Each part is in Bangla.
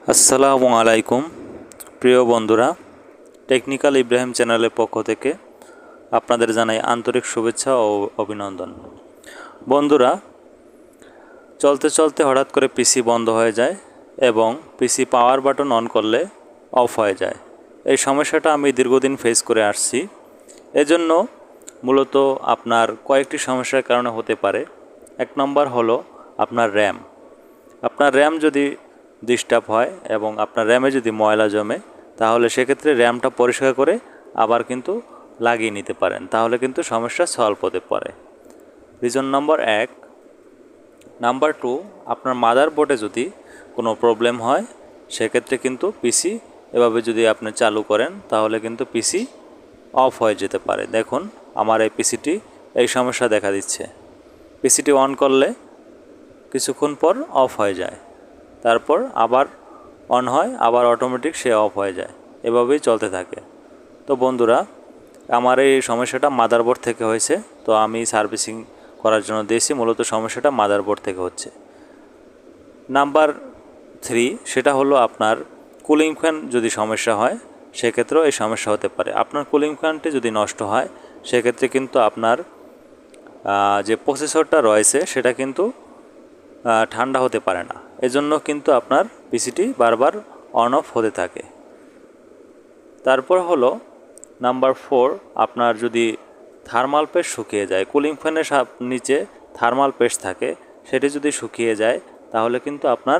আসসালামু আলাইকুম প্রিয় বন্ধুরা, টেকনিক্যাল ইব্রাহিম চ্যানেলের পক্ষ থেকে আপনাদের জানাই আন্তরিক শুভেচ্ছা ও অভিনন্দন। বন্ধুরা, চলতে চলতে হঠাৎ করে পিসি বন্ধ হয়ে যায় এবং পিসি পাওয়ার বাটন অন করলে অফ হয়ে যায়। এই সমস্যাটা আমি দীর্ঘদিন ফেস করে আসছি। এজন্য মূলত আপনার কয়েকটি সমস্যার কারণে হতে পারে। এক নম্বর হলো আপনার র্যাম যদি ডিস্টার্ব হয় এবং আপনার র্যামে যদি ময়লা জমে, তাহলে সেক্ষেত্রে র্যামটা পরিষ্কার করে আবার কিন্তু লাগিয়ে নিতে পারেন, তাহলে কিন্তু সমস্যা সলভ হতে পারে। রিজন নম্বর 1। নাম্বার 2, আপনার মাদারবোর্ডে যদি কোনো প্রবলেম হয়, সেক্ষেত্রে কিন্তু পিসি এভাবে যদি আপনি চালু করেন তাহলে কিন্তু পিসি অফ হয়ে যেতে পারে। দেখুন, আমার এই পিসিটি এই সমস্যা দেখা দিচ্ছে। পিসিটি অন করলে কিছুক্ষণ পর অফ হয়ে যায়, তারপর আবার অন হয়, আবার অটোমেটিক সে অফ হয়ে যায়, এভাবেই চলতে থাকে। তো বন্ধুরা, আমার এই সমস্যাটা মাদারবোর্ড থেকে হয়েছে, তো আমি সার্ভিসিং করার জন্য দিয়েছি। মূলত সমস্যাটা মাদারবোর্ড থেকে হচ্ছে। নাম্বার 3, সেটা হলো আপনার কুলিং ফ্যান যদি সমস্যা হয়, সেক্ষেত্রেও এই সমস্যা হতে পারে। আপনার কুলিং ফ্যানটি যদি নষ্ট হয়, সেক্ষেত্রে কিন্তু আপনার যে প্রসেসরটা রয়েছে সেটা কিন্তু ঠান্ডা হতে পারে না। এজন্য কিন্তু আপনার পিসিটি বারবার অন অফ হতে থাকে। তারপর হলো নাম্বার 4, আপনার যদি থার্মাল পেস্ট শুকিয়ে যায়, কুলিং ফ্যানের নিচে থার্মাল পেস্ট থাকে, সেটি যদি শুকিয়ে যায় তাহলে কিন্তু আপনার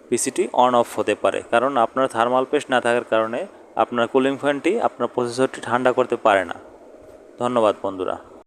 পিসিটি অন অফ হতে পারে, কারণ আপনার থার্মাল পেস্ট না থাকার কারণে আপনার কুলিং ফ্যানটি আপনার প্রসেসরটি ঠান্ডা করতে পারে না। ধন্যবাদ বন্ধুরা।